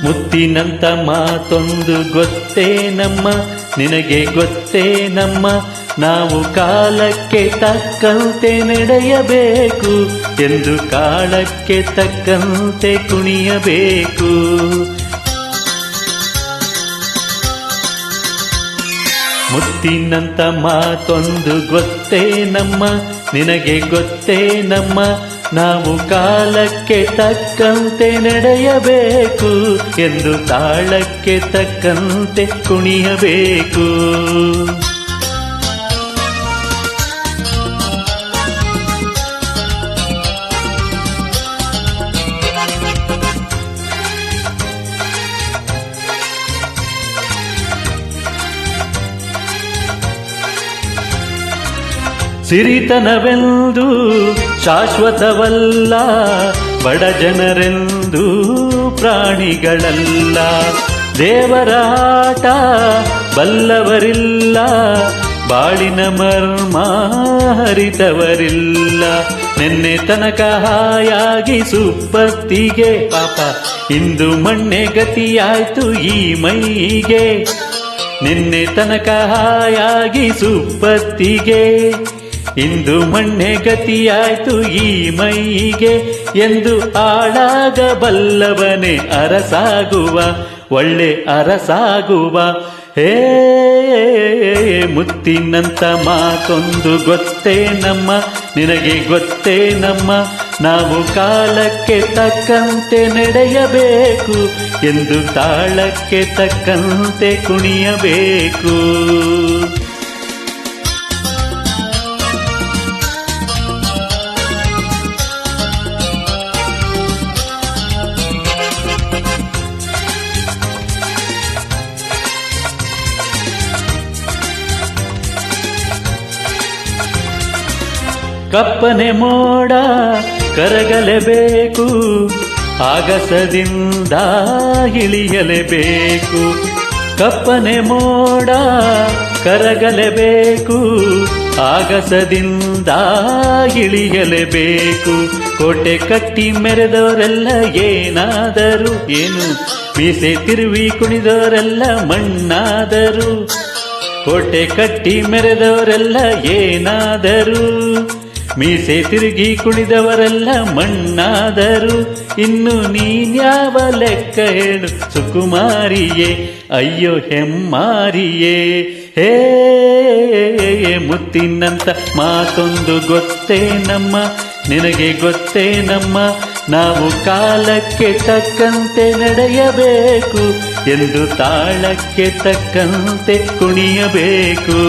ಮುತ್ತಿನಂತ ಮಾತೊಂದು ಗೊತ್ತೇನಮ್ಮ, ನಿನಗೆ ಗೊತ್ತೇನಮ್ಮ, ನಾವು ಕಾಲಕ್ಕೆ ತಕ್ಕಂತೆ ನಡೆಯಬೇಕು ಎಂದು ಕಾಲಕ್ಕೆ ತಕ್ಕಂತೆ ಕುಣಿಯಬೇಕು. ಮುತ್ತಿನಂತ ಮಾತೊಂದು ಗೊತ್ತೇನಮ್ಮ, ನಿನಗೆ ಗೊತ್ತೇನಮ್ಮ, ನಾವು ಕಾಲಕ್ಕೆ ತಕ್ಕಂತೆ ನಡೆಯಬೇಕು ಎಂದು ತಾಳಕ್ಕೆ ತಕ್ಕಂತೆ ಕುಣಿಯಬೇಕು. ಸಿರಿತನವೆಂದು ಶಾಶ್ವತವಲ್ಲ, ಬಡ ಜನರೆಂದು ಪ್ರಾಣಿಗಳಲ್ಲ. ದೇವರ ಆಟ ಬಲ್ಲವರಿಲ್ಲ, ಬಾಳಿನ ಮರ್ಮ ಹರಿತವರಿಲ್ಲ. ನಿನ್ನೆ ತನಕ ಹಾಯಾಗಿ ಸುಪ್ಪತ್ತಿಗೆ ಪಾಪ, ಇಂದು ಮಣ್ಣೆ ಗತಿಯಾಯ್ತು ಈ ಮೈಗೆ. ನಿನ್ನೆ ತನಕ ಹಾಯಾಗಿ ಸುಪ್ಪತ್ತಿಗೆ, ಇಂದು ಮಣ್ಣೆ ಗತಿಯಾಯ್ತು ಈ ಮೈಗೆ. ಎಂದು ಆಳಾಗಬಲ್ಲವನೇ ಅರಸಾಗುವ, ಒಳ್ಳೆ ಅರಸಾಗುವ. ಹೇ ಮುತ್ತಿನಂತ ಮಾತೊಂದು ಗೊತ್ತೇನಮ್ಮ, ನಿನಗೆ ಗೊತ್ತೇನಮ್ಮ, ನಾವು ಕಾಲಕ್ಕೆ ತಕ್ಕಂತೆ ನಡೆಯಬೇಕು ಎಂದು ತಾಳಕ್ಕೆ ತಕ್ಕಂತೆ ಕುಣಿಯಬೇಕು. ಕಪ್ಪನೆ ಮೋಡ ಕರಗಲೇಬೇಕು, ಆಗಸದಿಂದ ಇಳಿಯಲೇಬೇಕು. ಕಪ್ಪನೆ ಮೋಡ ಕರಗಲೇಬೇಕು, ಆಗಸದಿಂದ ಇಳಿಯಲೇಬೇಕು. ಕೋಟೆ ಕಟ್ಟಿ ಮೆರೆದವರೆಲ್ಲ ಏನಾದರೂ ಏನು, ಮೀಸೆ ತಿರುವಿ ಕುಣಿದವರೆಲ್ಲ ಮಣ್ಣಾದರು. ಕೋಟೆ ಕಟ್ಟಿ ಮೆರೆದವರೆಲ್ಲ ಏನಾದರೂ, ಮೀಸೆ ತಿರುಗಿ ಕುಣಿದವರೆಲ್ಲ ಮಣ್ಣಾದರು. ಇನ್ನು ನೀನ್ಯಾವ ಲೆಕ್ಕ ಹೇಳು ಸುಕುಮಾರಿಯೇ, ಅಯ್ಯೋ ಹೆಮ್ಮಾರಿಯೇ. ಹೇ ಮುತ್ತಿನಂತ ಮಾತೊಂದು ಗೊತ್ತೇನಮ್ಮ, ನಿನಗೆ ಗೊತ್ತೇನಮ್ಮ, ನಾವು ಕಾಲಕ್ಕೆ ತಕ್ಕಂತೆ ನಡೆಯಬೇಕು ಎಂದು ತಾಳಕ್ಕೆ ತಕ್ಕಂತೆ ಕುಣಿಯಬೇಕು.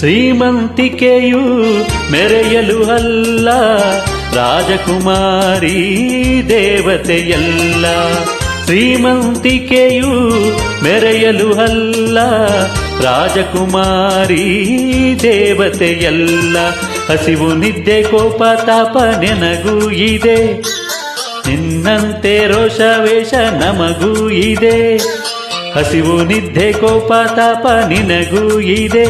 ಶ್ರೀಮಂತಿಕೆಯು ಮೆರೆಯಲು ಅಲ್ಲ, ರಾಜಕುಮಾರಿ ದೇವತೆಯಲ್ಲ. ಶ್ರೀಮಂತಿಕೆಯು ಮೆರೆಯಲು ಅಲ್ಲ, ರಾಜಕುಮಾರಿ ದೇವತೆಯಲ್ಲ. ಹಸಿವು ನಿದ್ದೆ ಕೋಪ ತಾಪ ನೆನಗೂ ಇದೆ, ನಿನ್ನಂತೆ ರೋಷವೇಷ ನಮಗೂ ಇದೆ. ಹಸಿವು ನಿದ್ದೆ ಕೋಪ ತಾಪ ನಿನಗೂ ಇದೆ,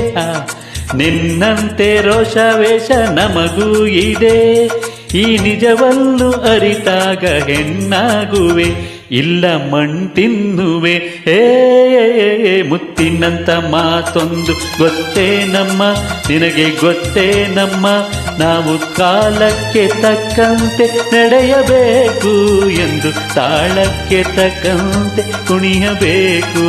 ನಿನ್ನಂತೆ ರೋಷವೇಷ ನಮಗೂ ಇದೆ. ಈ ನಿಜವನ್ನು ಅರಿತಾಗ ಹೆಣ್ಣಾಗುವೆ, ಇಲ್ಲ ಮಣ್ತಿನ್ನುವೆ. ಹೇ ಮುತ್ತಿನಂತ ಮಾತೊಂದು ಗೊತ್ತೇನಮ್ಮ, ನಿನಗೆ ಗೊತ್ತೇನಮ್ಮ, ನಾವು ಕಾಲಕ್ಕೆ ತಕ್ಕಂತೆ ನಡೆಯಬೇಕು ಎಂದು ತಾಳಕ್ಕೆ ತಕ್ಕಂತೆ ಕುಣಿಯಬೇಕು.